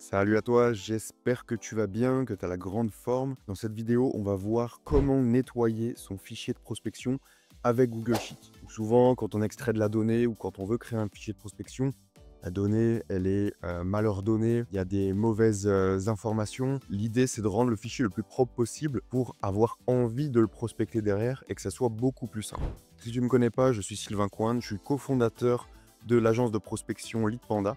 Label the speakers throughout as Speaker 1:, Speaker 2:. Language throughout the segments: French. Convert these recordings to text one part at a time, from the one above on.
Speaker 1: Salut à toi, j'espère que tu vas bien, que tu as la grande forme. Dans cette vidéo, on va voir comment nettoyer son fichier de prospection avec Google Sheet. Souvent, quand on extrait de la donnée ou quand on veut créer un fichier de prospection, la donnée, elle est mal ordonnée, il y a des mauvaises informations. L'idée, c'est de rendre le fichier le plus propre possible pour avoir envie de le prospecter derrière et que ça soit beaucoup plus simple. Si tu ne me connais pas, je suis Sylvain Coine, je suis cofondateur de l'agence de prospection Lead Panda.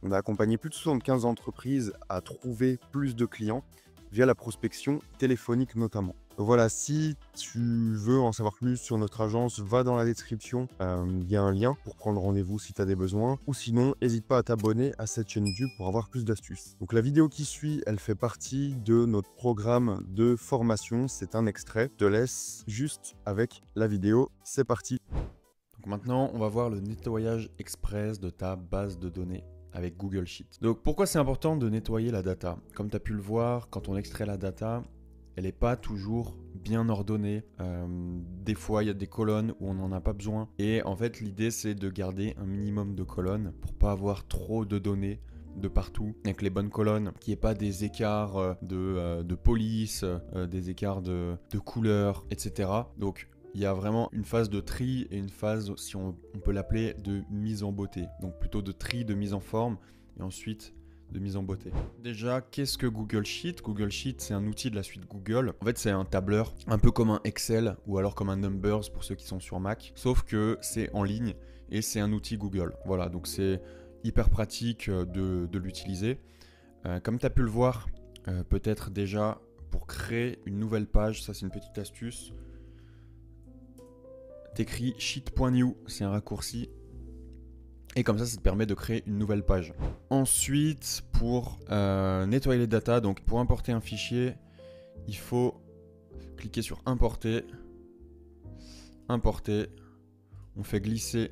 Speaker 1: On a accompagné plus de 75 entreprises à trouver plus de clients via la prospection téléphonique notamment. Donc voilà, si tu veux en savoir plus sur notre agence, va dans la description, il y a un lien pour prendre rendez-vous si tu as des besoins. Ou sinon, n'hésite pas à t'abonner à cette chaîne YouTube pour avoir plus d'astuces. Donc la vidéo qui suit, elle fait partie de notre programme de formation. C'est un extrait. Je te laisse juste avec la vidéo. C'est parti.
Speaker 2: Donc maintenant, on va voir le nettoyage express de ta base de données avec Google Sheet. Donc pourquoi c'est important de nettoyer la data? Comme tu as pu le voir, quand on extrait la data, elle n'est pas toujours bien ordonnée. Des fois, il y a des colonnes où on n'en a pas besoin. Et en fait, l'idée, c'est de garder un minimum de colonnes pour pas avoir trop de données de partout, avec les bonnes colonnes, qu'il n'y ait pas des écarts de police, des écarts de couleurs, etc. Donc, il y a vraiment une phase de tri et une phase, si on peut l'appeler, de mise en beauté. Donc plutôt de tri, de mise en forme et ensuite de mise en beauté. Déjà, qu'est-ce que Google Sheet? Google Sheet, c'est un outil de la suite Google. En fait, c'est un tableur, un peu comme un Excel ou alors comme un Numbers pour ceux qui sont sur Mac. Sauf que c'est en ligne et c'est un outil Google. Voilà, donc c'est hyper pratique de l'utiliser. Comme tu as pu le voir, peut-être déjà pour créer une nouvelle page, ça c'est une petite astuce. T'écris sheet.new, c'est un raccourci. Et comme ça te permet de créer une nouvelle page. Ensuite, pour nettoyer les datas, donc pour importer un fichier, il faut cliquer sur importer. Importer. On fait glisser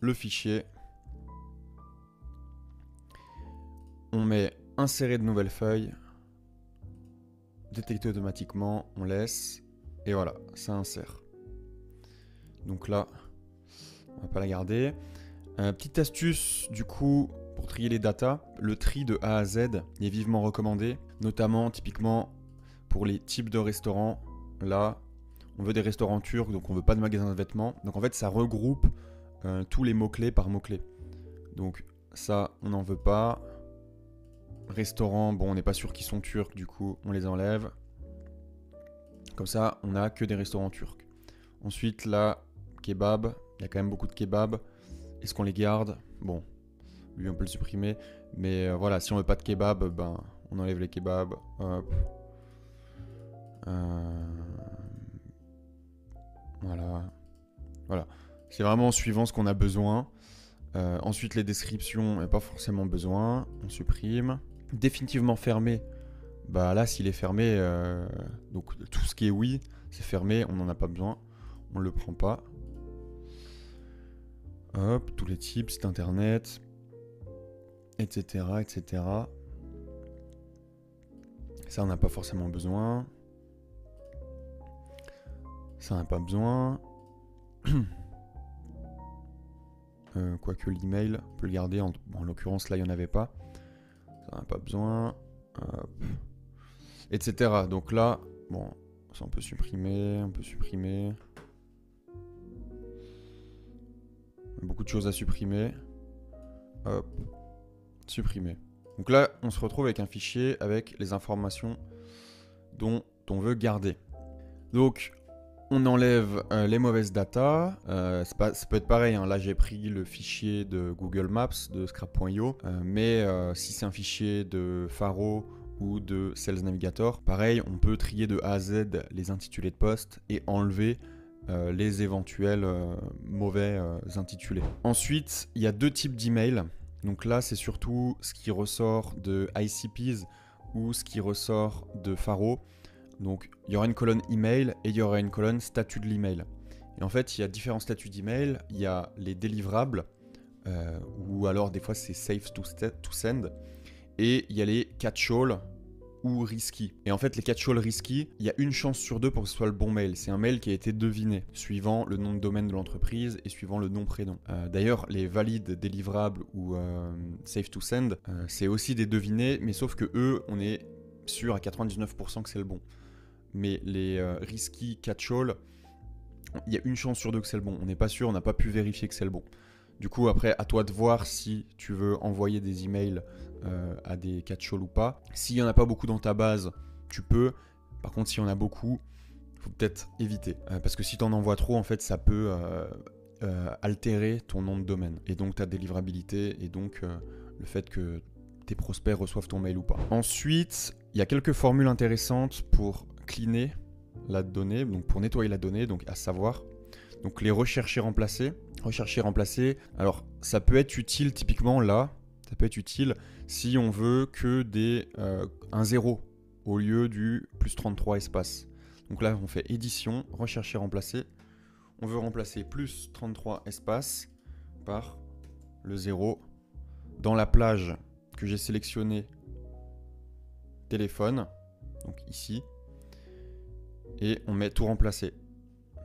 Speaker 2: le fichier. On met insérer de nouvelles feuilles. Détecter automatiquement, on laisse. Et voilà, ça insère. Donc là, on va pas la garder. Petite astuce du coup pour trier les datas, le tri de A à Z est vivement recommandé, notamment typiquement pour les types de restaurants. Là, on veut des restaurants turcs, donc on veut pas de magasin de vêtements. Donc en fait, ça regroupe tous les mots-clés par mots-clés. Donc ça, on n'en veut pas. Restaurant, bon, on n'est pas sûr qu'ils sont turcs, du coup, on les enlève. Comme ça, on n'a que des restaurants turcs. Ensuite, là, kebab, il y a quand même beaucoup de kebabs. Est-ce qu'on les garde? Bon, lui on peut le supprimer. Mais voilà, si on veut pas de kebab, ben, on enlève les kebabs. Hop. Voilà. Voilà. C'est vraiment suivant ce qu'on a besoin. Ensuite, les descriptions, il n'y a pas forcément besoin. On supprime. Définitivement fermé. Bah là, s'il est fermé, donc tout ce qui est oui, c'est fermé, on n'en a pas besoin. On ne le prend pas. Hop, tous les types, site internet, etc., etc. Ça, on n'a pas forcément besoin. Ça, on n'a pas besoin. Quoique l'email, on peut le garder. En l'occurrence, là, il n'y en avait pas. Ça, on n'a pas besoin. Hop. Etc. Donc là, bon, ça, on peut supprimer. On peut supprimer. Beaucoup de choses à supprimer. Hop. Supprimer. Donc là, on se retrouve avec un fichier avec les informations dont on veut garder. Donc, on enlève les mauvaises datas. Ça peut être pareil, hein. Là, j'ai pris le fichier de Google Maps, de scrap.io. Mais si c'est un fichier de Faro ou de Sales Navigator, pareil, on peut trier de A à Z les intitulés de poste et enlever les éventuels mauvais intitulés. Ensuite, il y a deux types d'emails. Donc là, c'est surtout ce qui ressort de ICPs ou ce qui ressort de Faro. Donc, il y aura une colonne email et il y aura une colonne statut de l'email. Et en fait, il y a différents statuts d'email. Il y a les délivrables, ou alors des fois c'est safe to send. Et il y a les catch-all, ou risky. Et en fait, les catch-all risky, il y a une chance sur 2 pour que ce soit le bon mail. C'est un mail qui a été deviné, suivant le nom de domaine de l'entreprise et suivant le nom-prénom. D'ailleurs, les valides délivrables ou safe to send, c'est aussi des devinés, mais sauf que eux, on est sûr à 99% que c'est le bon. Mais les risky catch-all, il y a une chance sur 2 que c'est le bon. On n'est pas sûr, on n'a pas pu vérifier que c'est le bon. Du coup, après, à toi de voir si tu veux envoyer des emails à des catch-all ou pas. S'il n'y en a pas beaucoup dans ta base, tu peux. Par contre, s'il y en a beaucoup, il faut peut-être éviter. Parce que si tu en envoies trop, en fait, ça peut altérer ton nom de domaine. Et donc ta délivrabilité et donc le fait que tes prospects reçoivent ton mail ou pas. Ensuite, il y a quelques formules intéressantes pour cleaner la donnée, donc pour nettoyer la donnée, donc à savoir donc les rechercher remplacer. Rechercher remplacer, alors ça peut être utile typiquement là, ça peut être utile si on veut que un 0 au lieu du plus 33 espace. Donc là on fait édition, rechercher remplacer, on veut remplacer plus 33 espace par le 0 dans la plage que j'ai sélectionnée téléphone, donc ici, et on met tout remplacer.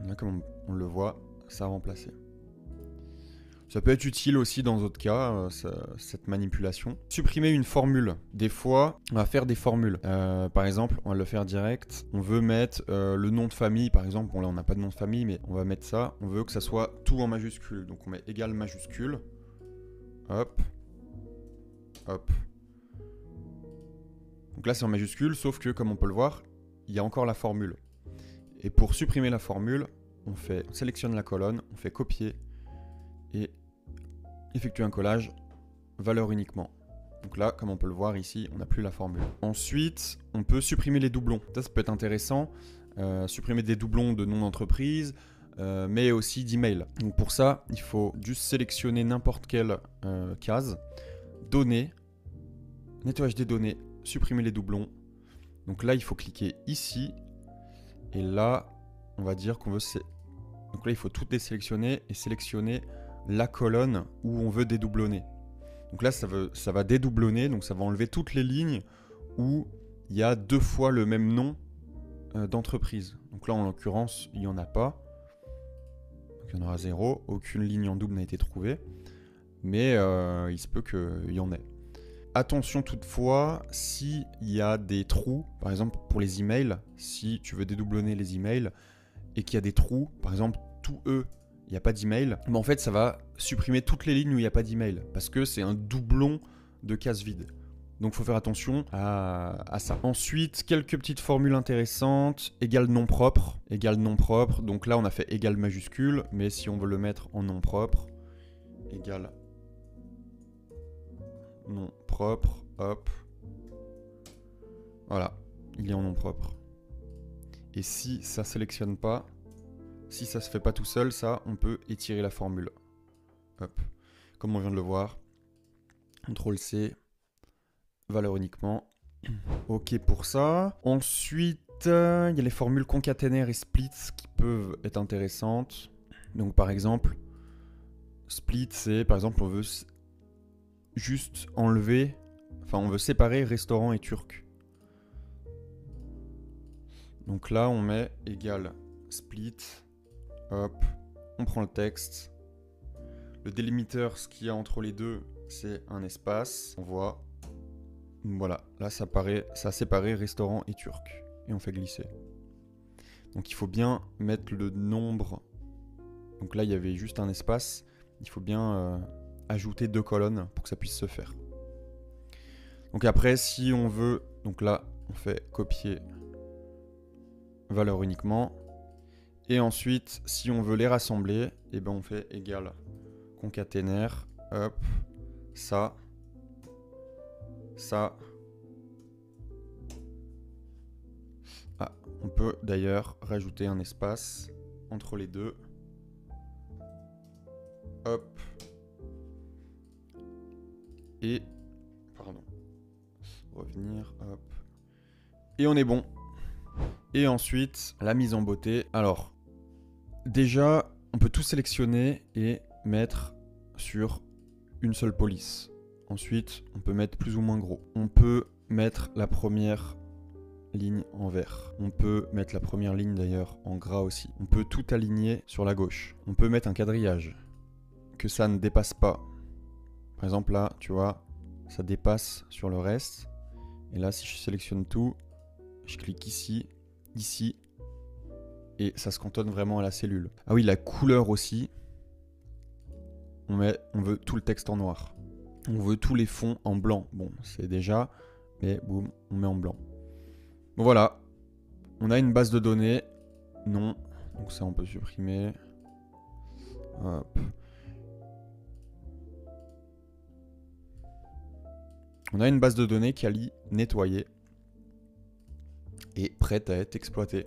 Speaker 2: Là, comme on le voit, ça a remplacé. Ça peut être utile aussi dans d'autres cas, cette manipulation. Supprimer une formule. Des fois, on va faire des formules. Par exemple, on va le faire direct. On veut mettre le nom de famille, par exemple. Bon là, on n'a pas de nom de famille, mais on va mettre ça. On veut que ça soit tout en majuscule. Donc on met égal majuscule. Hop. Hop. Donc là, c'est en majuscule, sauf que, comme on peut le voir, il y a encore la formule. Et pour supprimer la formule, on sélectionne la colonne, on fait copier et effectuer un collage, valeur uniquement. Donc là, comme on peut le voir ici, on n'a plus la formule. Ensuite, on peut supprimer les doublons. Ça peut être intéressant. Supprimer des doublons de nom d'entreprise, mais aussi d'email. Donc pour ça, il faut juste sélectionner n'importe quelle case. Données, nettoyage des données, supprimer les doublons. Donc là, il faut cliquer ici. Et là, on va dire qu'on veut... Donc là, il faut tout désélectionner et sélectionner la colonne où on veut dédoublonner. Donc là, ça va dédoublonner, donc ça va enlever toutes les lignes où il y a 2 fois le même nom d'entreprise. Donc là, en l'occurrence, il n'y en a pas. Donc il y en aura 0. Aucune ligne en double n'a été trouvée. Mais il se peut qu'il y en ait. Attention toutefois, s'il y a des trous, par exemple pour les emails, si tu veux dédoublonner les emails et qu'il y a des trous, par exemple tout E, il n'y a pas d'email, mais en fait ça va supprimer toutes les lignes où il n'y a pas d'email parce que c'est un doublon de cases vides. Donc il faut faire attention à ça. Ensuite, quelques petites formules intéressantes. Égal nom propre. Égal nom propre. Donc là on a fait égal majuscule, mais si on veut le mettre en nom propre, égal nom propre, hop. Voilà, il est en nom propre. Et si ça sélectionne pas, si ça se fait pas tout seul, ça, on peut étirer la formule. Hop, comme on vient de le voir. CTRL-C, valeur uniquement. Ok pour ça. Ensuite, il y a les formules concaténaires et splits qui peuvent être intéressantes. Donc par exemple, split, c'est par exemple on veut juste enlever, enfin on veut séparer restaurant et turc. Donc là on met égal split, hop, on prend le texte. Le délimiteur, ce qu'il y a entre les deux, c'est un espace. On voit, voilà, là ça a séparé restaurant et turc. Et on fait glisser. Donc il faut bien mettre le nombre. Donc là il y avait juste un espace. Il faut bien ajouter 2 colonnes pour que ça puisse se faire. Donc après, si on veut, donc là, on fait copier valeur uniquement. Et ensuite, si on veut les rassembler, et ben on fait égal concaténaire, hop, ça. Ah, on peut d'ailleurs rajouter un espace entre les deux. Hop. Et, pardon, revenir, hop. Et on est bon. Et ensuite, la mise en beauté. Alors, déjà, on peut tout sélectionner et mettre sur une seule police. Ensuite, on peut mettre plus ou moins gros. On peut mettre la première ligne en vert. On peut mettre la première ligne d'ailleurs en gras aussi. On peut tout aligner sur la gauche. On peut mettre un quadrillage, que ça ne dépasse pas. Par exemple là, tu vois, ça dépasse sur le reste. Et là, si je sélectionne tout, je clique ici, ici, et ça se cantonne vraiment à la cellule. Ah oui, la couleur aussi. On veut tout le texte en noir. On veut tous les fonds en blanc. Bon, c'est déjà, mais boum, on met en blanc. Bon voilà, on a une base de données. Non, donc ça on peut supprimer. Hop. On a une base de données qui a nettoyée et prête à être exploitée.